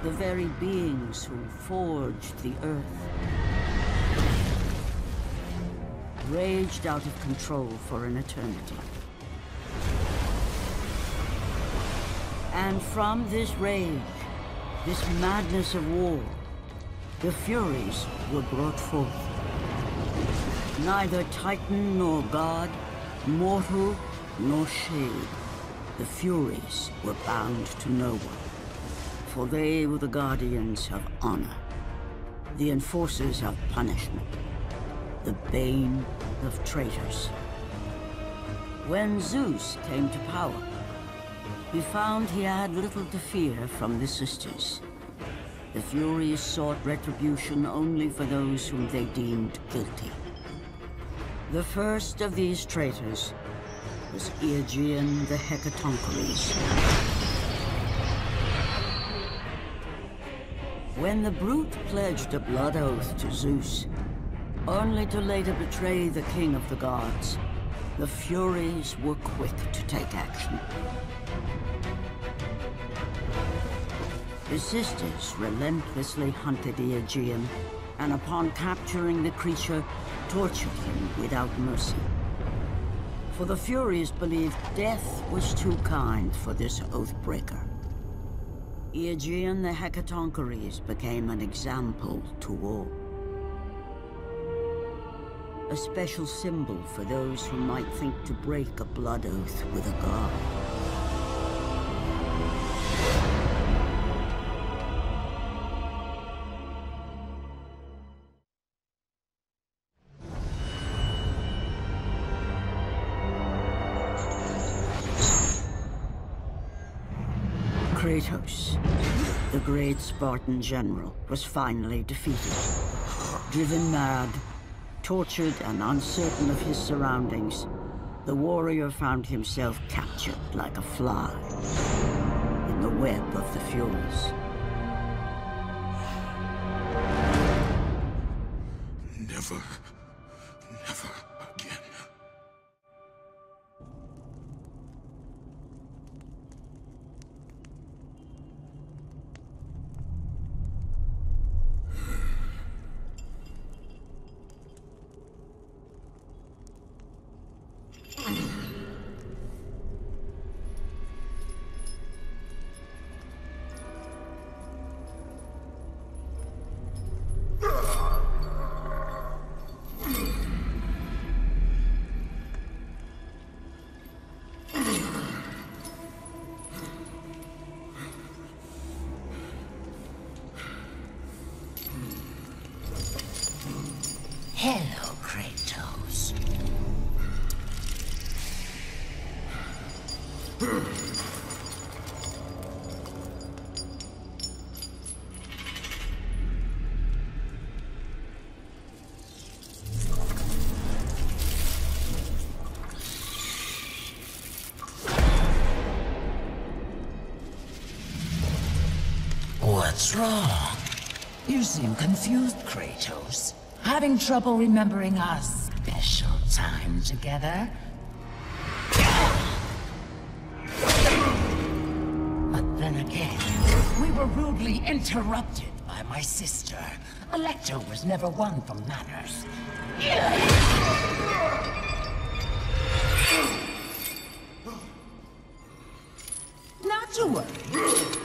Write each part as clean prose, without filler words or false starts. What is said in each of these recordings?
The very beings who forged the Earth raged out of control for an eternity. And from this rage, this madness of war, the Furies were brought forth. Neither Titan nor God, mortal nor shade, the Furies were bound to no one. For they were the guardians of honor, the enforcers of punishment, the bane of traitors. When Zeus came to power, he found he had little to fear from the sisters. The Furies sought retribution only for those whom they deemed guilty. The first of these traitors was Aegean the Hecatoncheires. When the brute pledged a blood oath to Zeus, only to later betray the king of the gods, the Furies were quick to take action. The sisters relentlessly hunted Aegean, and upon capturing the creature, tortured him without mercy. For the Furies believed death was too kind for this oath-breaker. Aegean the Hecatoncheires became an example to all. A special symbol for those who might think to break a blood oath with a god. Kratos, the great Spartan general, was finally defeated. Driven mad, tortured and uncertain of his surroundings, the warrior found himself captured like a fly in the web of the Furies. Never again. Hello, Kratos. What's wrong? You seem confused, Kratos. Having trouble remembering our special time together? But then again, we were rudely interrupted by my sister. Electra was never one for manners. Not to worry.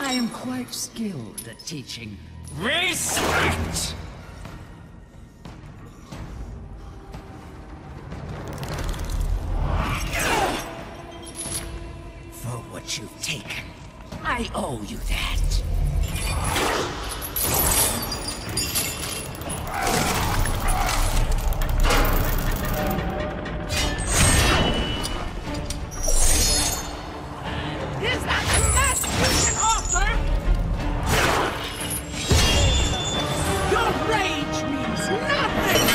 I am quite skilled at teaching respect! For what you've taken, I owe you that. Is that the best you can offer? Your rage means nothing!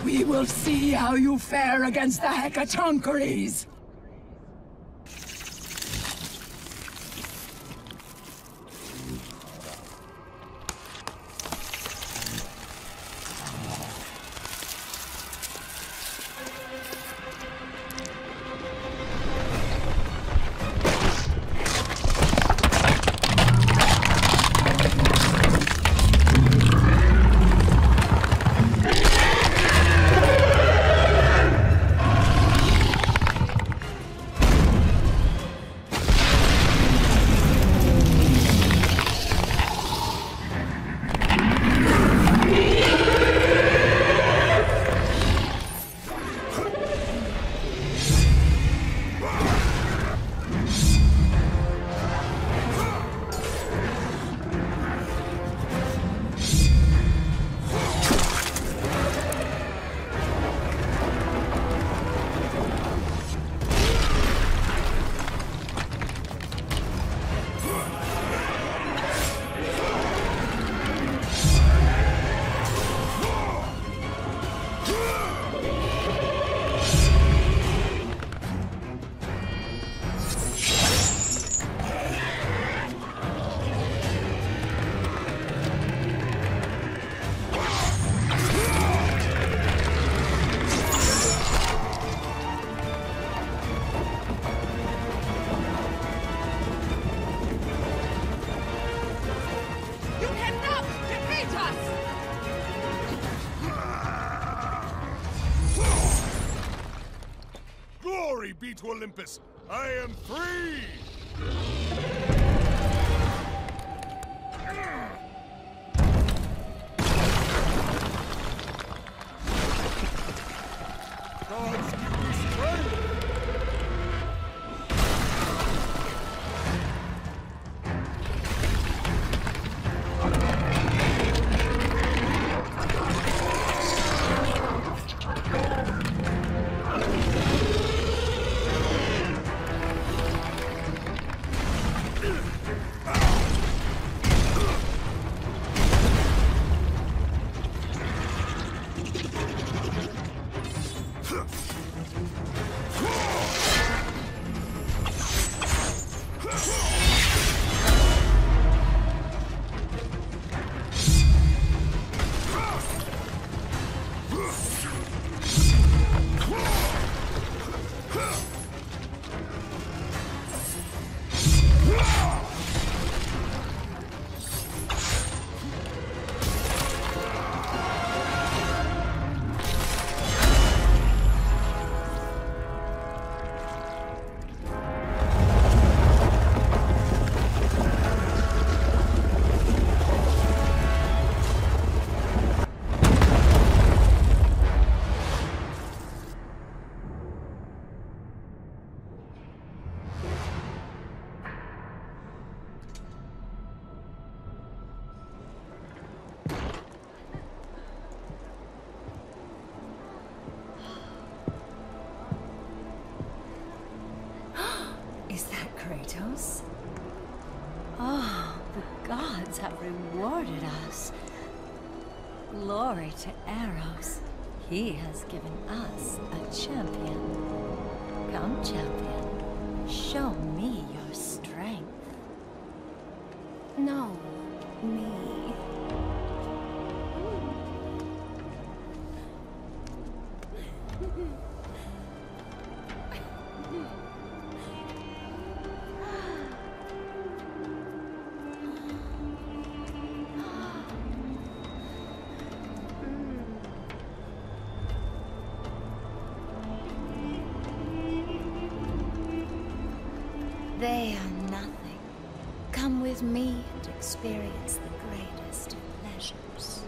We will see how you fare against the Hecatoncheires! to Olympus. I am free! Gods give me strength! Is that Kratos? Oh, the gods have rewarded us. Glory to Eros. He has given us a champion. Come, champion. Show me your strength. No, me. They are nothing. Come with me and experience the greatest of pleasures.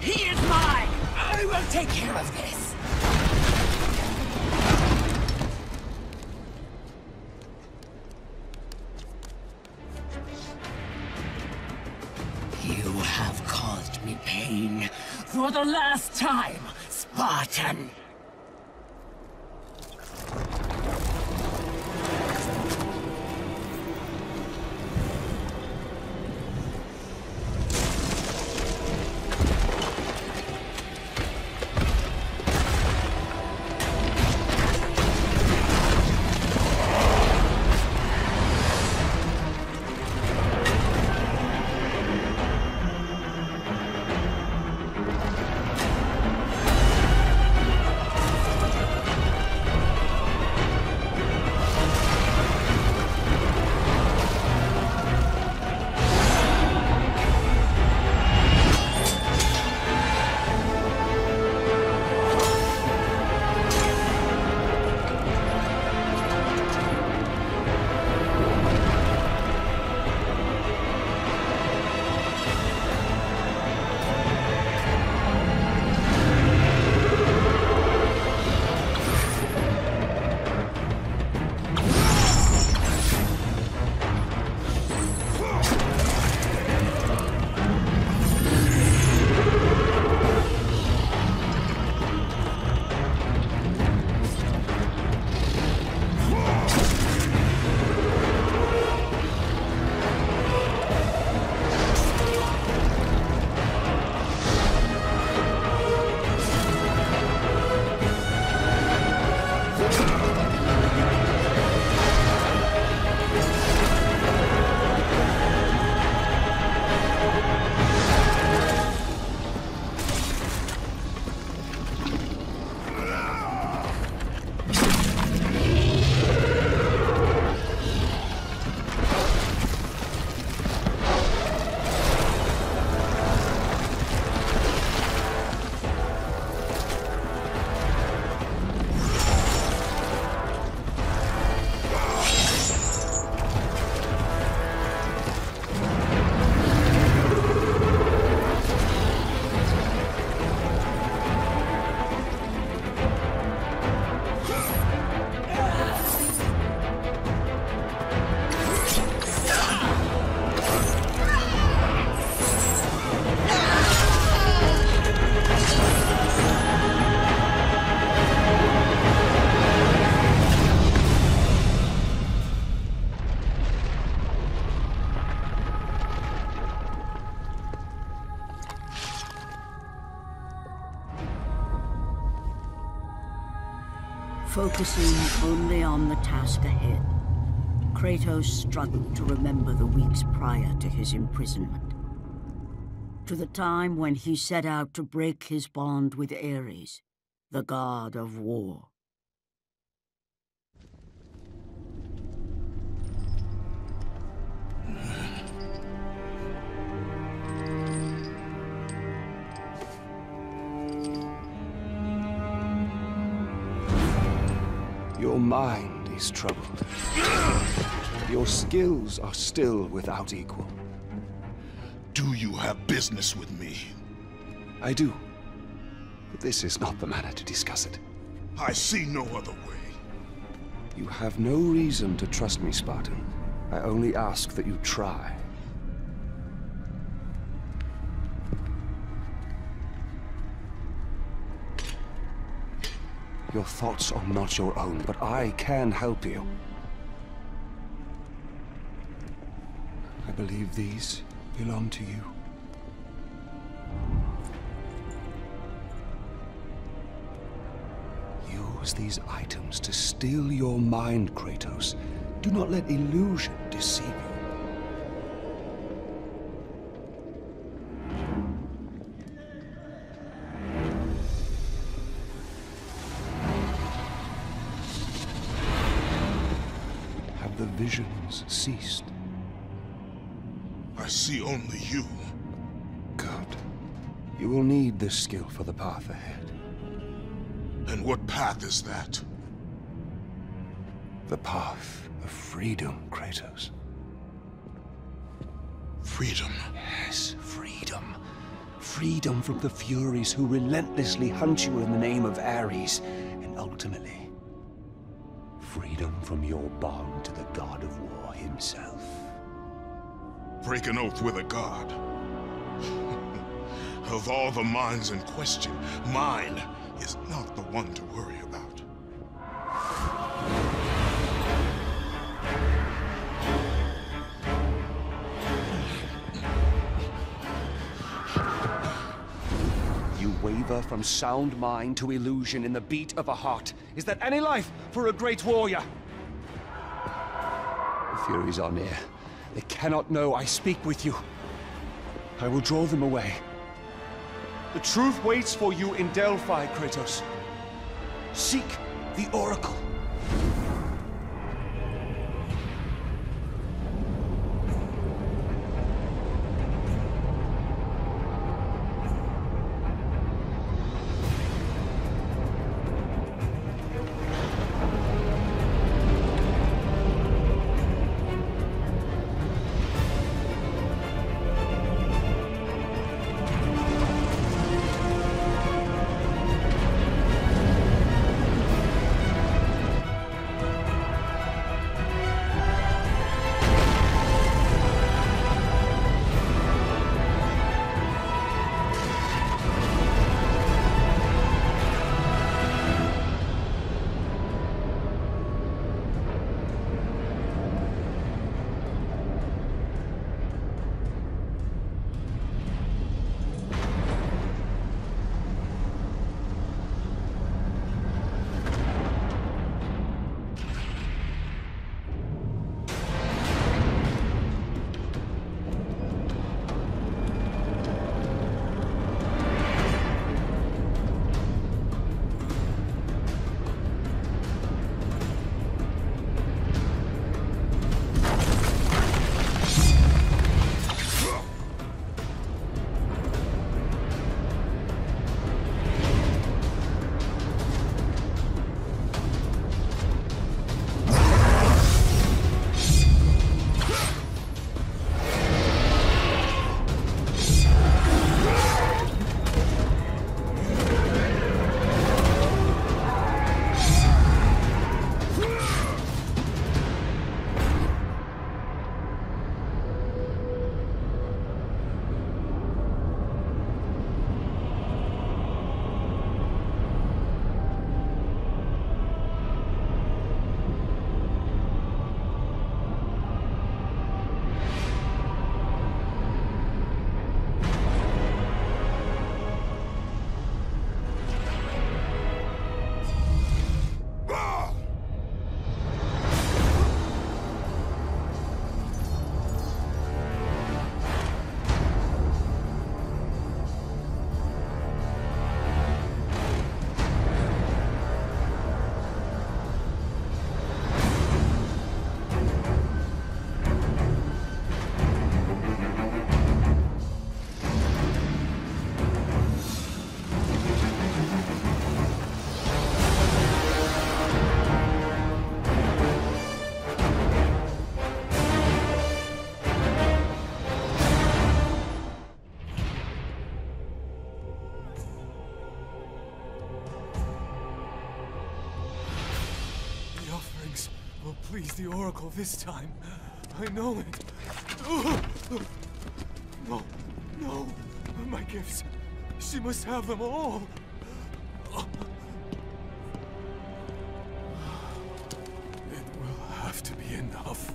He is mine! I will take care of this! You have caused me pain for the last time, Spartan! Focusing only on the task ahead, Kratos struggled to remember the weeks prior to his imprisonment. To the time when he set out to break his bond with Ares, the god of war. Your mind is troubled. Your skills are still without equal. Do you have business with me? I do. But this is not the manner to discuss it. I see no other way. You have no reason to trust me, Spartan. I only ask that you try. Your thoughts are not your own, but I can help you. I believe these belong to you. Use these items to steal your mind, Kratos. Do not let illusion deceive you. Have the visions ceased? I see only you. Good. You will need this skill for the path ahead. And what path is that? The path of freedom, Kratos. Freedom. Yes, freedom. Freedom from the Furies who relentlessly hunt you in the name of Ares. And ultimately, freedom from your bond to the god of war himself. Break an oath with a god. Of all the minds in question, mine is not the one to worry about. You waver from sound mind to illusion in the beat of a heart. Is that any life for a great warrior? The Furies are near. They cannot know I speak with you. I will draw them away. The truth waits for you in Delphi, Kratos. Seek the Oracle. Please, the Oracle this time. I know it. No, no. My gifts. She must have them all. It will have to be enough.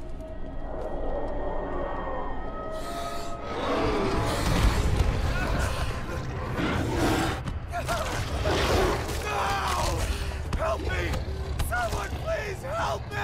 Help me! Someone please help me!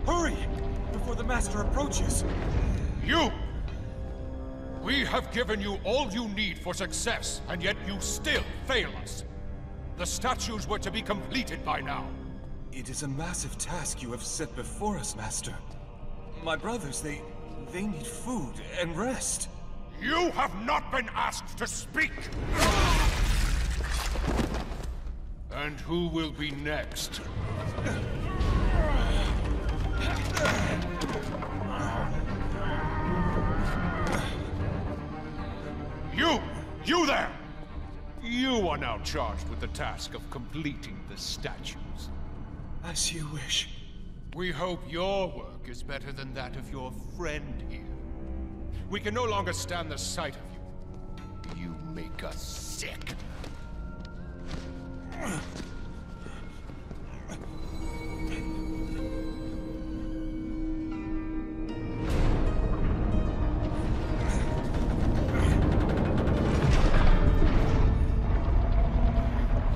Hurry! Before the Master approaches! You! We have given you all you need for success, and yet you still fail us. The statues were to be completed by now. It is a massive task you have set before us, Master. My brothers, they need food and rest. You have not been asked to speak! And who will be next? You there! You are now charged with the task of completing the statues. As you wish. We hope your work is better than that of your friend here. We can no longer stand the sight of you. You make us sick.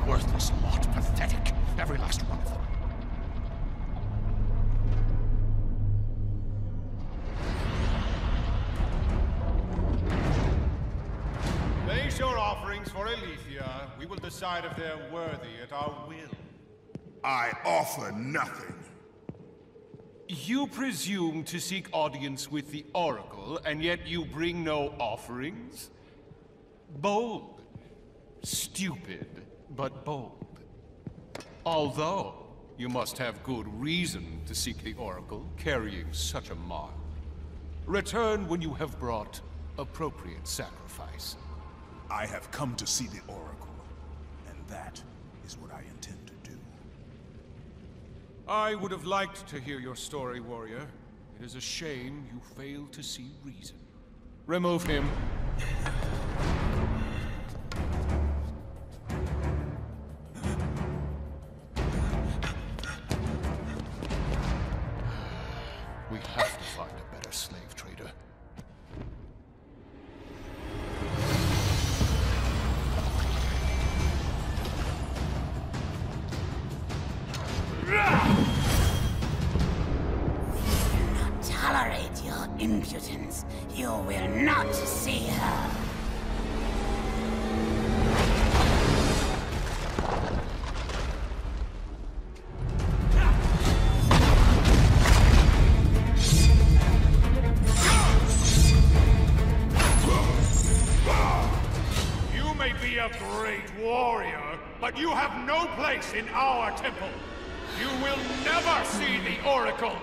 Worthless lot, pathetic. Every last one of them. Place your offerings for Aletheia. We will decide if they're worthy at our will. I offer nothing. You presume to seek audience with the Oracle, and yet you bring no offerings? Bold. Stupid, but bold. Although, you must have good reason to seek the Oracle, carrying such a mark. Return when you have brought appropriate sacrifice. I have come to see the Oracle, and that is what I intend to do. I would have liked to hear your story, warrior. It is a shame you failed to see reason. Remove him. slave trader. Tolerate your impudence. You will not see her. You may be a great warrior, but you have no place in our temple. You will never see the Oracle.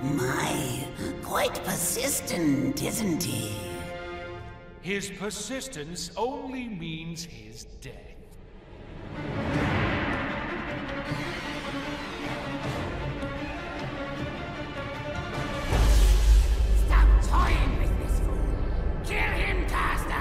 My, quite persistent, isn't he? His persistence only means his death. Stop toying with this fool! Kill him, Caster!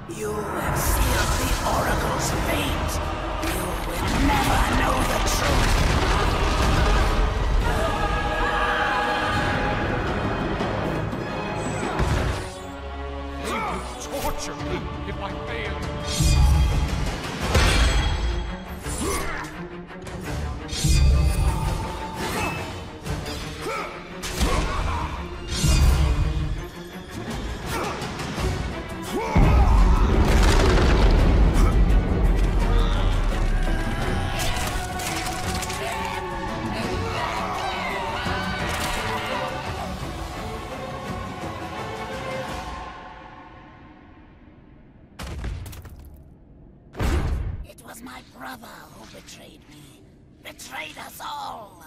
You have sealed the Oracle's fate. You will never know the truth. They will torture me if I fail. It was my brother who betrayed me. Betrayed us all.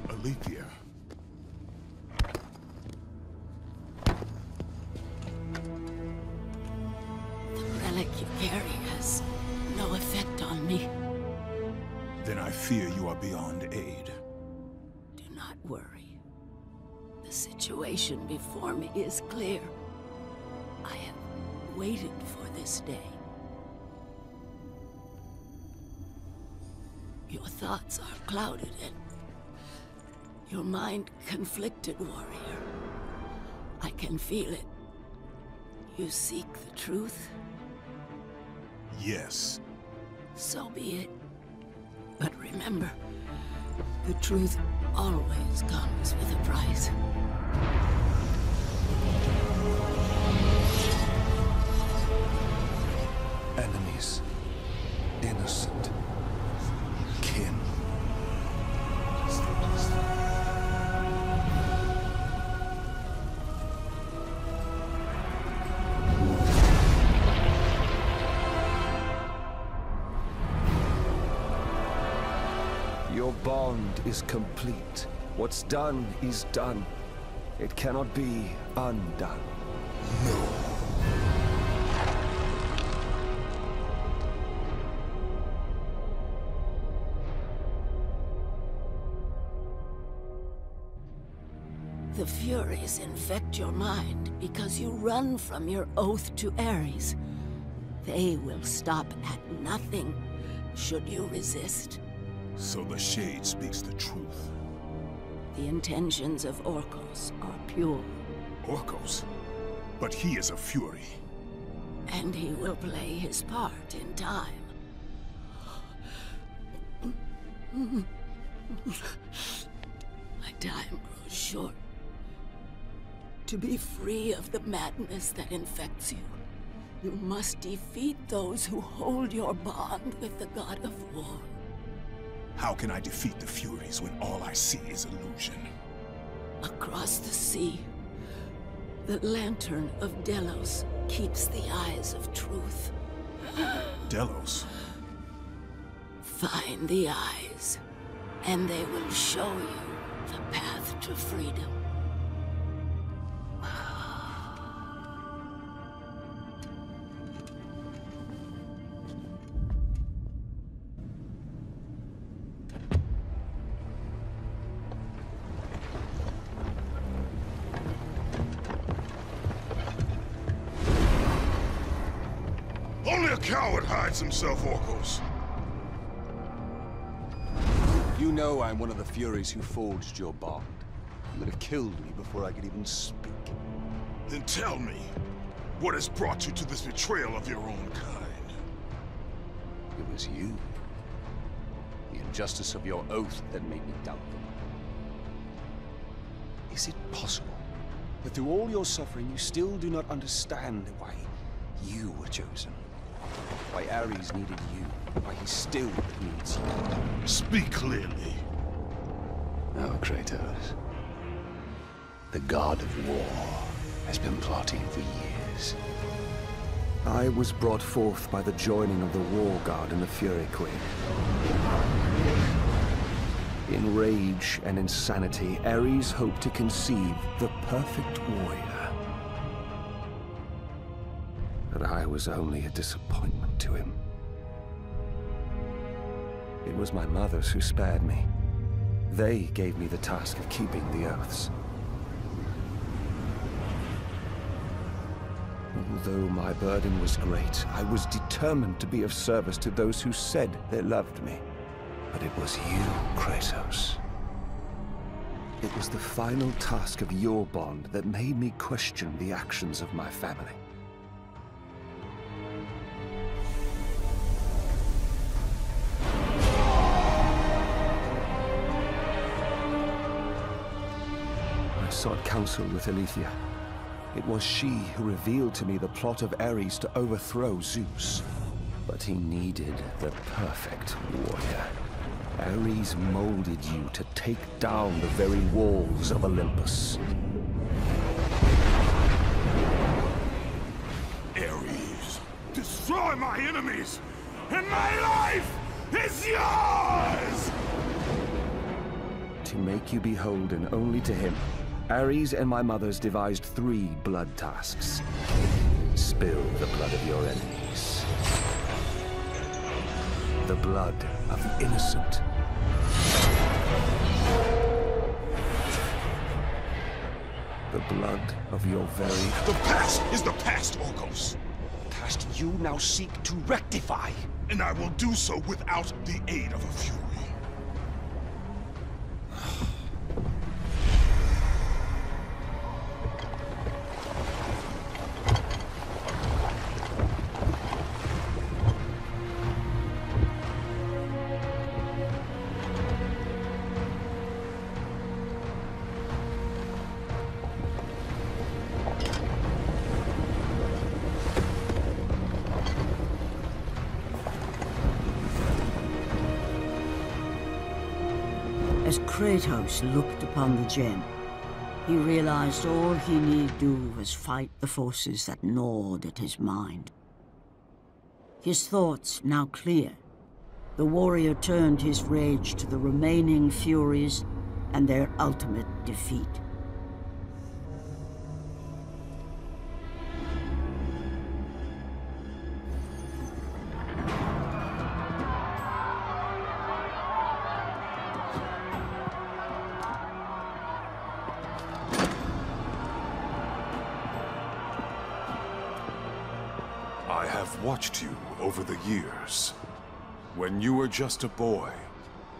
Alethea. The relic you carry has no effect on me. Then I fear you are beyond aid. Do not worry. The situation before me is clear. I have waited for this day. Your thoughts are clouded and your mind conflicted, warrior. I can feel it. You seek the truth? Yes. So be it. But remember, the truth always comes with a price. Enemies. Innocent. Kin. Your bond is complete. What's done is done. It cannot be undone. No. The Furies infect your mind because you run from your oath to Ares. They will stop at nothing should you resist. So the Shade speaks the truth. The intentions of Orcos are pure. Orcos? But he is a Fury. And he will play his part in time. My time grows short. To be free of the madness that infects you, you must defeat those who hold your bond with the God of War. How can I defeat the Furies when all I see is illusion? Across the sea, the lantern of Delos keeps the eyes of truth. Delos? Find the eyes, and they will show you the path to freedom. Only a coward hides himself, Orcos. You know I'm one of the Furies who forged your bond. You would have killed me before I could even speak. Then tell me, what has brought you to this betrayal of your own kind? It was you. The injustice of your oath that made me doubt them. Is it possible that through all your suffering you still do not understand why you were chosen? Why Ares needed you, why he still needs you? Speak clearly. Oh, Kratos. The god of war has been plotting for years. I was brought forth by the joining of the War God and the Fury Queen. In rage and insanity, Ares hoped to conceive the perfect warrior. But I was only a disappointment to him. It was my mothers who spared me. They gave me the task of keeping the oaths. Although my burden was great, I was determined to be of service to those who said they loved me. But it was you, Kratos. It was the final task of your bond that made me question the actions of my family. I sought counsel with Aletheia. It was she who revealed to me the plot of Ares to overthrow Zeus. But he needed the perfect warrior. Ares molded you to take down the very walls of Olympus. Ares, destroy my enemies, and my life is yours! To make you beholden only to him, Ares and my mothers devised 3 blood tasks. Spill the blood of your enemies. The blood of the innocent. The blood of your very... The past is the past, Orcos. past you now seek to rectify. And I will do so without the aid of a Fury. As Kratos looked upon the gem, he realized all he need do was fight the forces that gnawed at his mind. His thoughts now clear, the warrior turned his rage to the remaining Furies and their ultimate defeat. I have watched you over the years. When you were just a boy,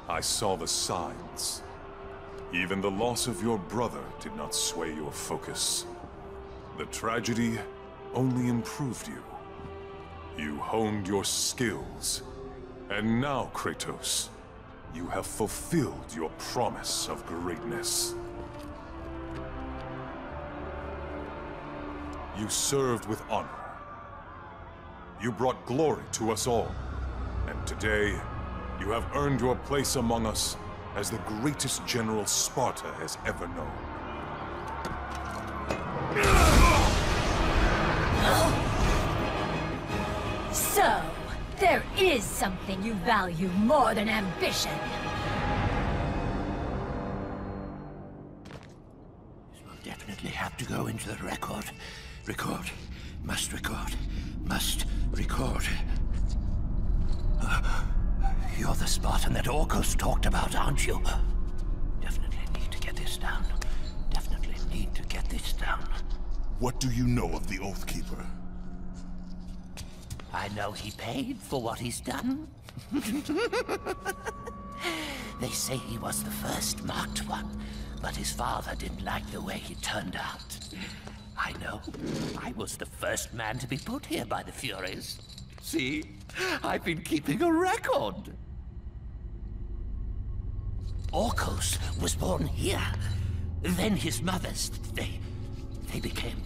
I saw the signs. Even the loss of your brother did not sway your focus. The tragedy only improved you. You honed your skills. And now, Kratos, you have fulfilled your promise of greatness. You served with honor. You brought glory to us all. And today, you have earned your place among us as the greatest general Sparta has ever known. So, there is something you value more than ambition. This will definitely have to go into the record. Record. Must record. Must record. You're the Spartan that Orcus talked about, aren't you? Definitely need to get this down. Definitely need to get this down. What do you know of the Oathkeeper? I know he paid for what he's done. They say he was the first marked one, but his father didn't like the way he turned out. I know. I was the first man to be put here by the Furies. See? I've been keeping a record. Orcus was born here. Then his mothers, they became...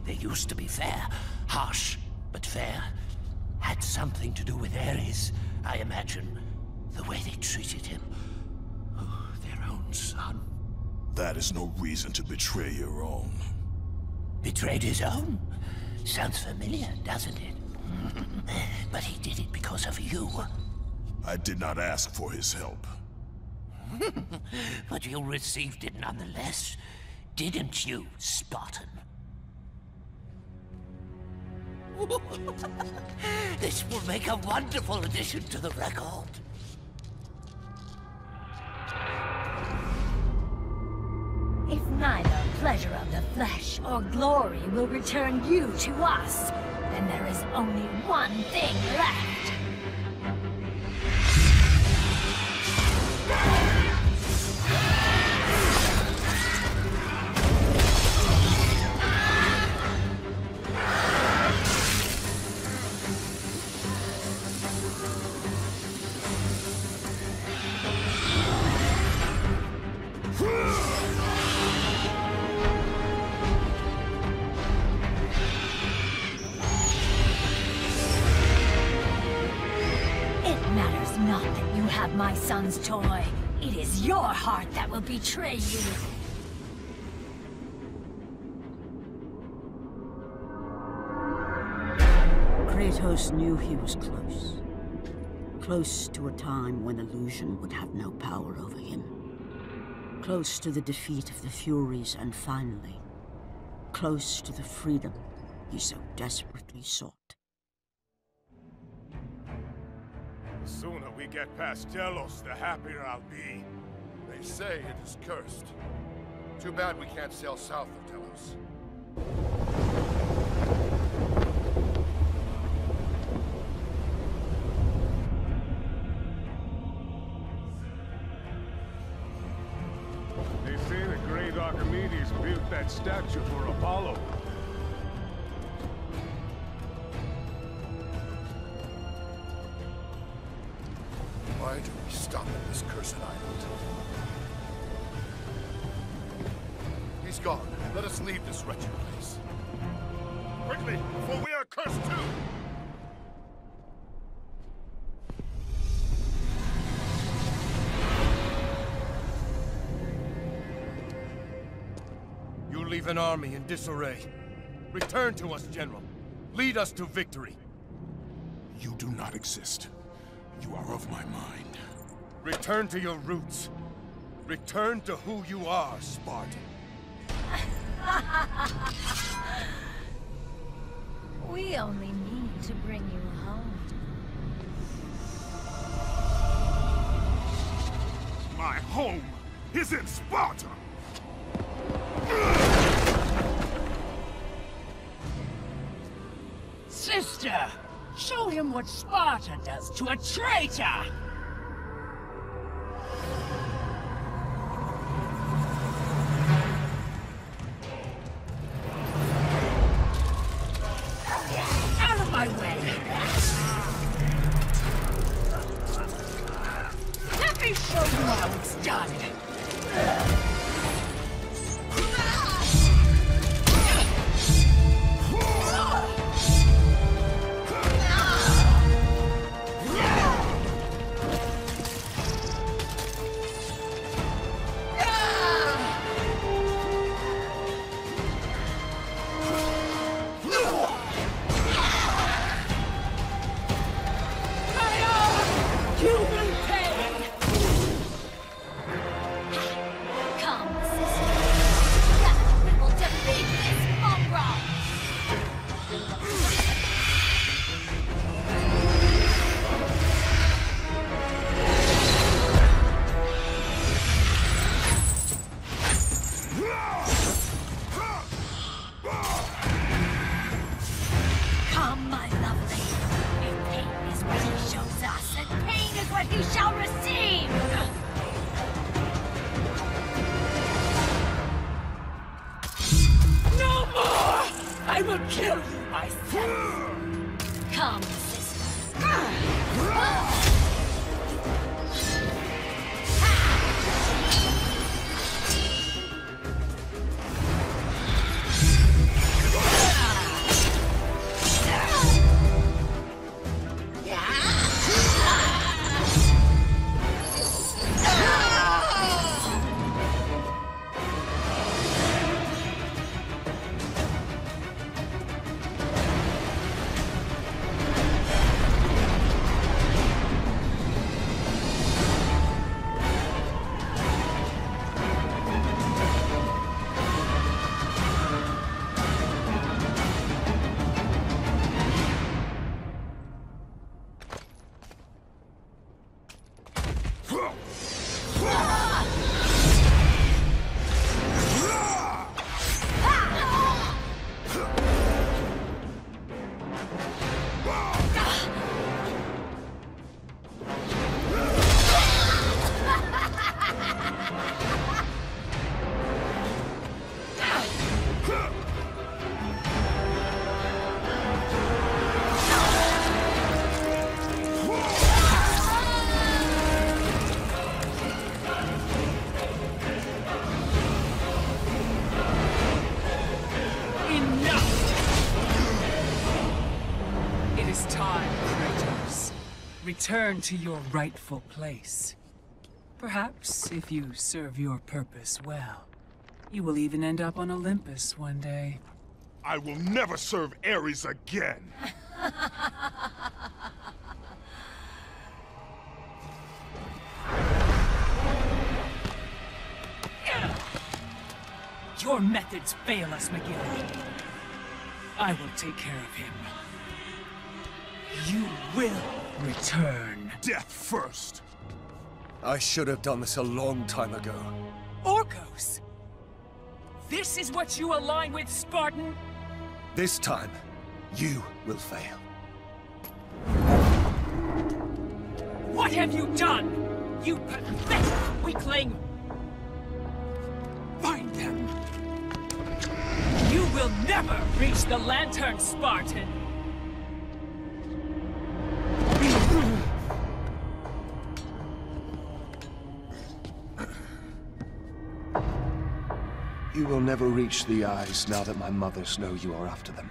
They used to be fair. Harsh, but fair. Had something to do with Ares, I imagine. The way they treated him. Oh, their own son. That is no reason to betray your own. Betrayed his own? Sounds familiar, doesn't it? But he did it because of you. I did not ask for his help. But you received it nonetheless, didn't you, Spartan? This will make a wonderful addition to the record. If neither pleasure of the flesh or glory will return you to us, then there is only one thing left. My son's toy. It is your heart that will betray you. Kratos knew he was close. Close to a time when illusion would have no power over him. Close to the defeat of the Furies, and finally, close to the freedom he so desperately sought. The sooner we get past Delos, the happier I'll be. They say it is cursed. Too bad we can't sail south of Delos. They say the great Archimedes built that statue for Apollo. Why do we stop at this cursed island? He's gone. Let us leave this wretched place. Quickly, before we are cursed too! You leave an army in disarray. Return to us, General. Lead us to victory. You do not exist. You are of my mind. Return to your roots. Return to who you are, Spartan. We only need to bring you home. My home is in Sparta! master! Show him what Sparta does to a traitor! Out of my way! Let me show you how it's done! Return to your rightful place. Perhaps, if you serve your purpose well, you will even end up on Olympus one day. I will never serve Ares again! Your methods fail us, McGill. I will take care of him. You will return. Death first! I should have done this a long time ago. Orcos! This is what you align with, Spartan? This time, you will fail. What have you done? You pathetic weakling! Find them! You will never reach the Lantern, Spartan! You will never reach the eyes now that my mothers know you are after them.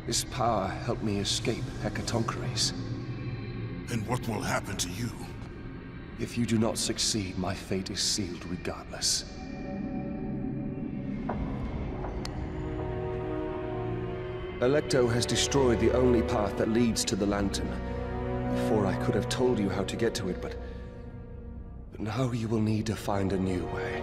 This power helped me escape Hecatoncheires. And what will happen to you? If you do not succeed, my fate is sealed regardless. Alecto has destroyed the only path that leads to the Lantern. Before I could have told you how to get to it, but now you will need to find a new way.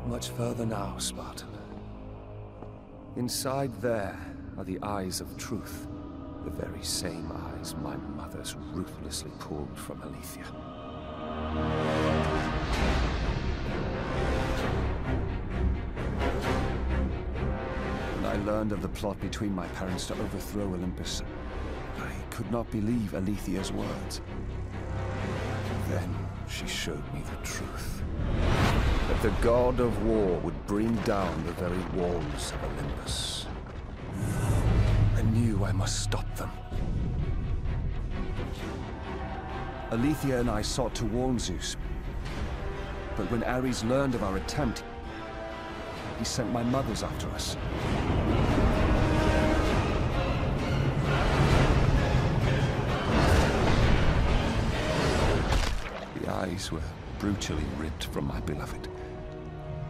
much further now, Spartan. Inside there are the eyes of truth. The very same eyes my mothers ruthlessly pulled from Aletheia. When I learned of the plot between my parents to overthrow Olympus, I could not believe Aletheia's words. Then she showed me the truth. That the god of war would bring down the very walls of Olympus. I knew I must stop them. Aletheia and I sought to warn Zeus. But when Ares learned of our attempt, he sent my mothers after us. The eyes were brutally ripped from my beloved.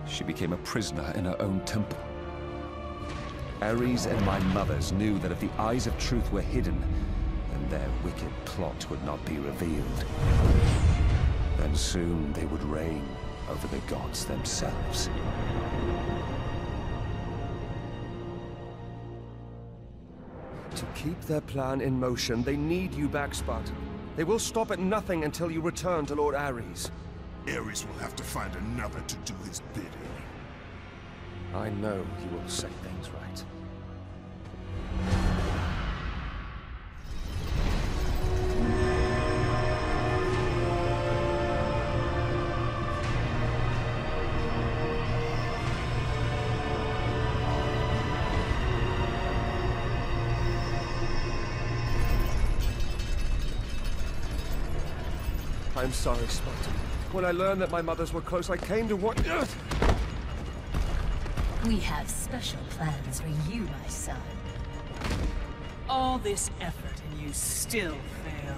She became a prisoner in her own temple. Ares and my mothers knew that if the eyes of truth were hidden, then their wicked plot would not be revealed. Then soon they would reign over the gods themselves. To keep their plan in motion, they need you back, Spartan. They will stop at nothing until you return to Lord Ares. Ares will have to find another to do his bidding. I know he will set things right. I'm sorry, Spartan. When I learned that my mothers were close, I came to what... We have special plans for you, my son. All this effort and you still fail.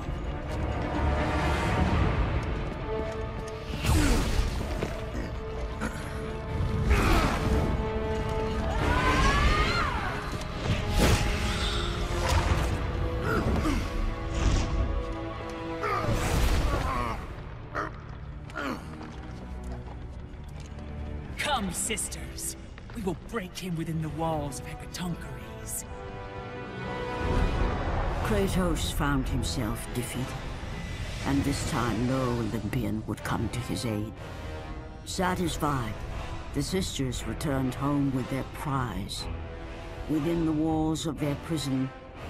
Come, sisters. We will break him within the walls of Hecatoncheires. Kratos found himself defeated, and this time no Olympian would come to his aid. Satisfied, the sisters returned home with their prize. Within the walls of their prison,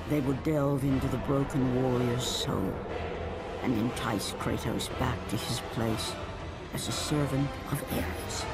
they would delve into the broken warrior's soul and entice Kratos back to his place as a servant of Ares.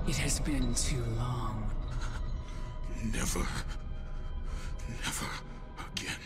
It has been too long. Never again.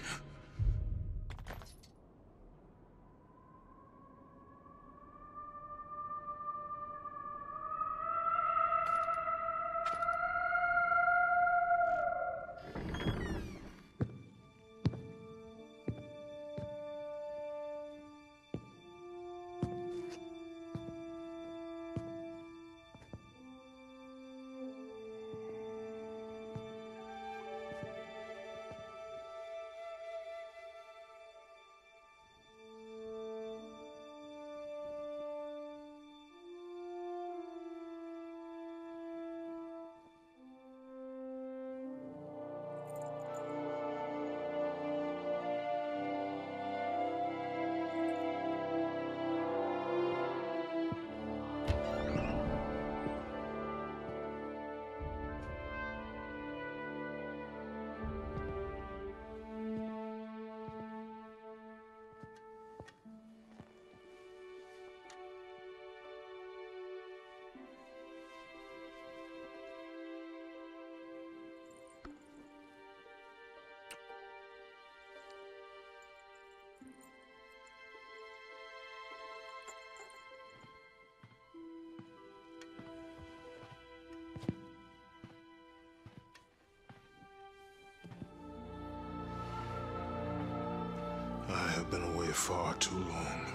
here far too long.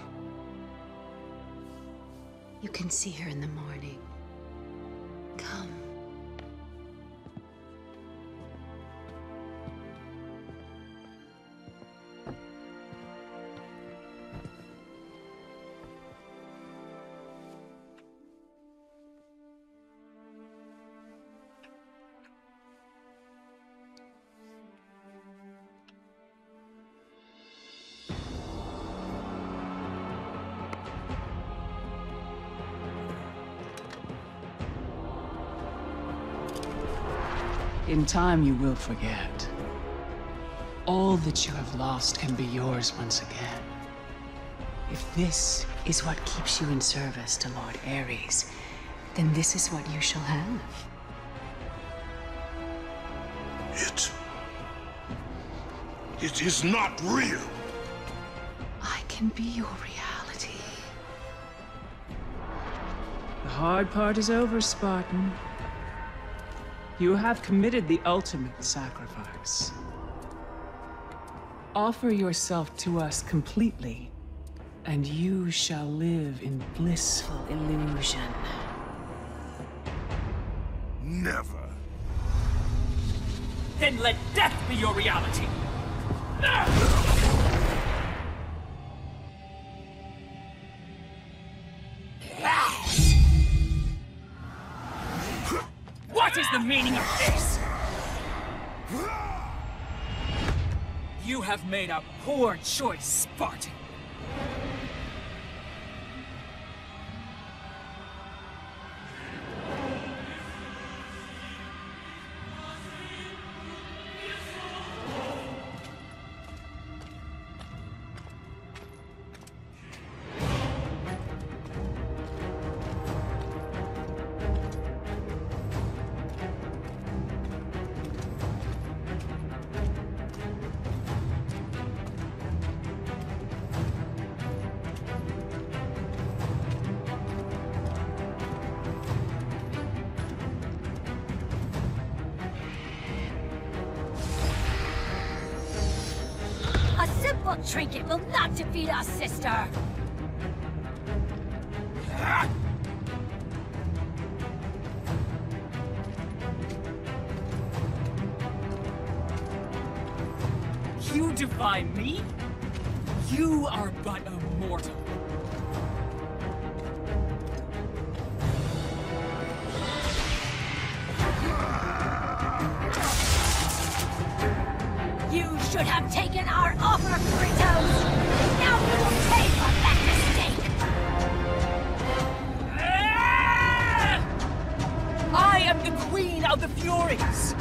You can see her in the morning. Come. In time, you will forget. All that you have lost can be yours once again. If this is what keeps you in service to Lord Ares, then this is what you shall have. It is not real. I can be your reality. The hard part is over, Spartan. You have committed the ultimate sacrifice. Offer yourself to us completely, and you shall live in blissful illusion. Never. Then let death be your reality! What is the meaning of this? You have made a poor choice, Spartan. Simple trinket will not defeat us, sister! You defy me? You are but a mortal. You should have taken our offer, Kratos! Now you will pay for that mistake! I am the Queen of the Furies!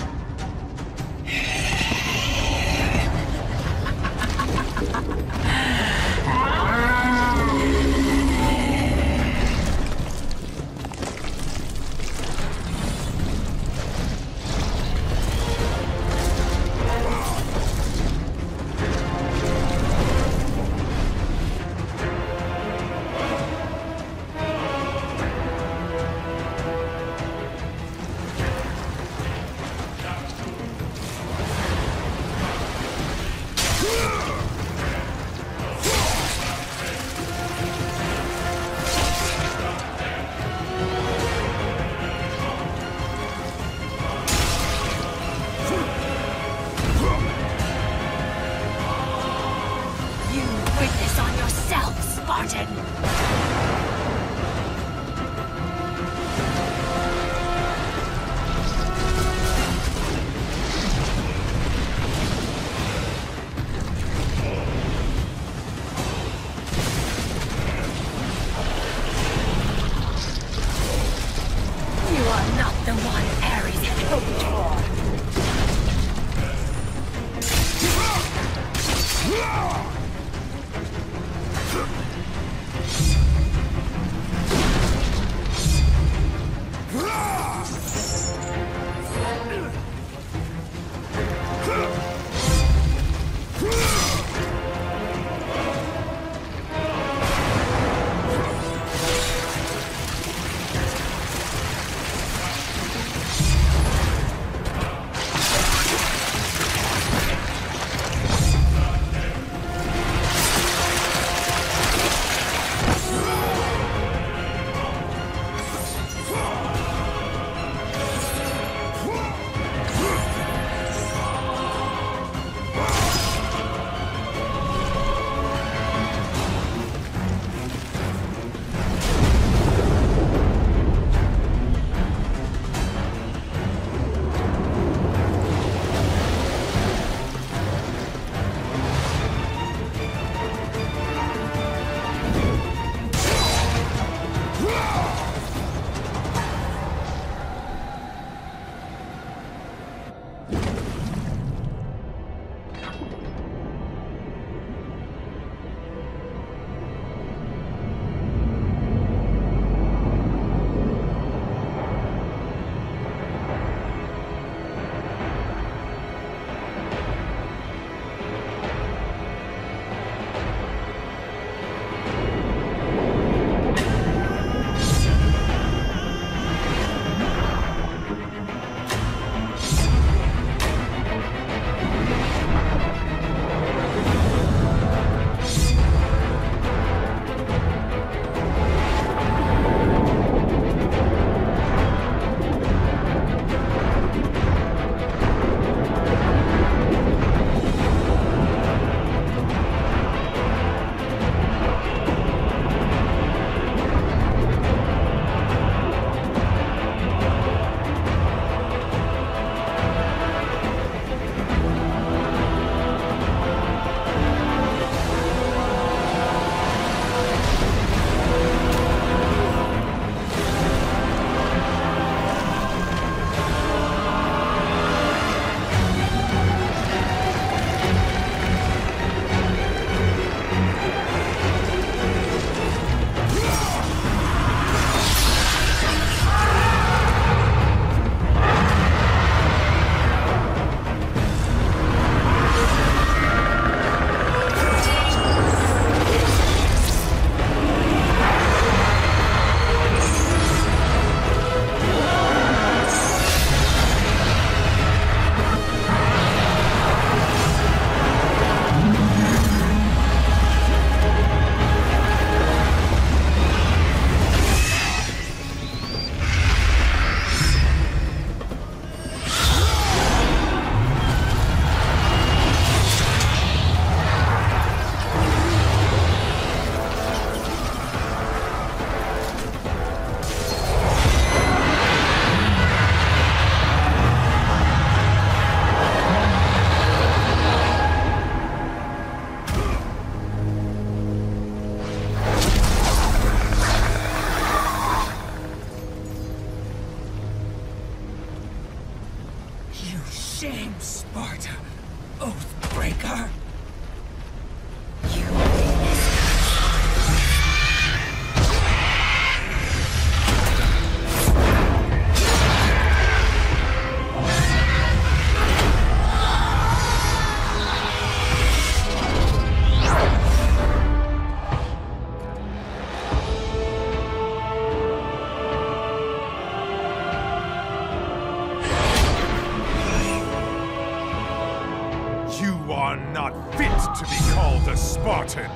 Spartan!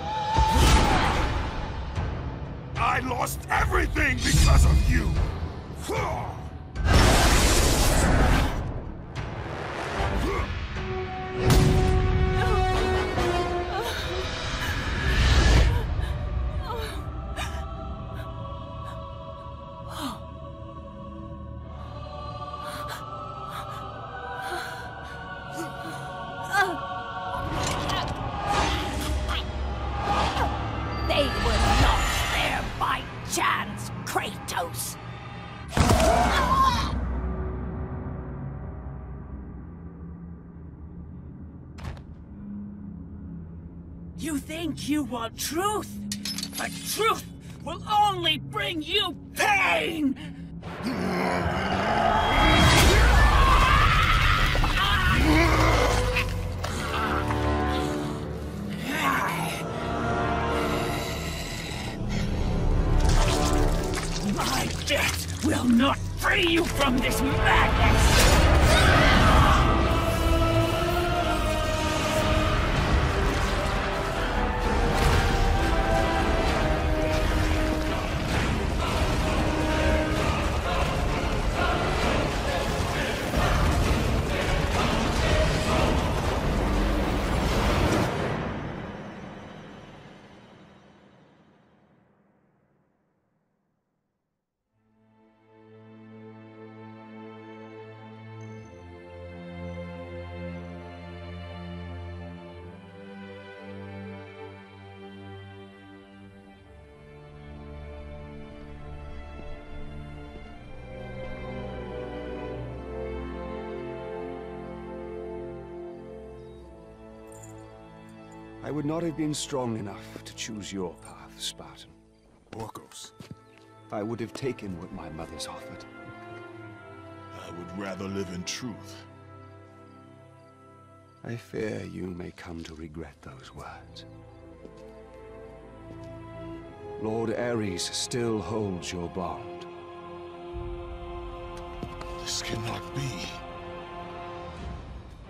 I lost everything because of you! They were not there by chance, Kratos! You think you want truth, but truth will only bring you pain! My death will not free you from this madness! I would not have been strong enough to choose your path, Spartan. Orcos. I would have taken what my mother's offered. I would rather live in truth. I fear you may come to regret those words. Lord Ares still holds your bond. This cannot be.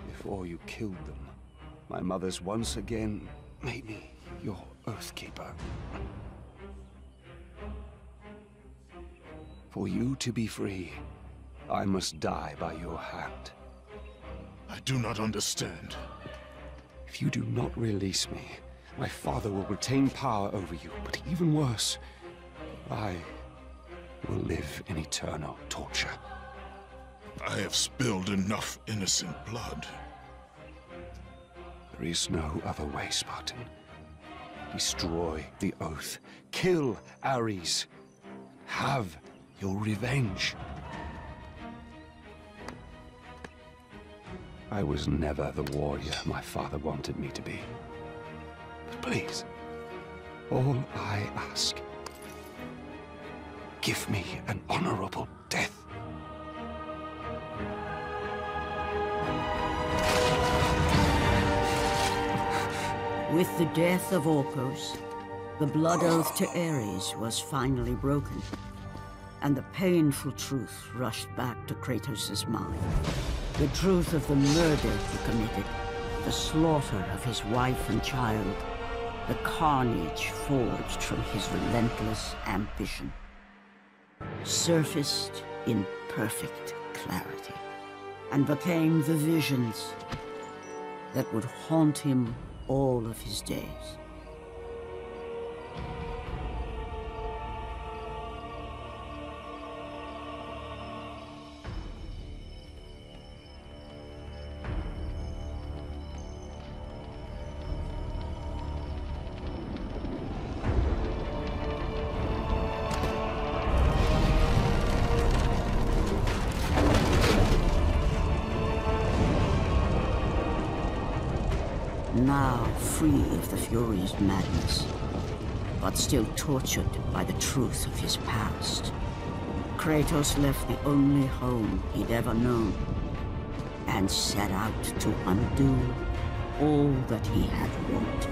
Before you killed them, my mother's once again made me your Oathkeeper. For you to be free, I must die by your hand. I do not understand. If you do not release me, my father will retain power over you, but even worse, I will live in eternal torture. I have spilled enough innocent blood. There is no other way, Spartan. Destroy the Oath. Kill Ares. Have your revenge. I was never the warrior my father wanted me to be. But please, all I ask, give me an honorable death. With the death of Orcos, the blood oath to Ares was finally broken, and the painful truth rushed back to Kratos' mind. The truth of the murder he committed, the slaughter of his wife and child, the carnage forged from his relentless ambition, surfaced in perfect clarity, and became the visions that would haunt him all of his days. Now free of the Fury's madness, but still tortured by the truth of his past, Kratos left the only home he'd ever known and set out to undo all that he had wrought.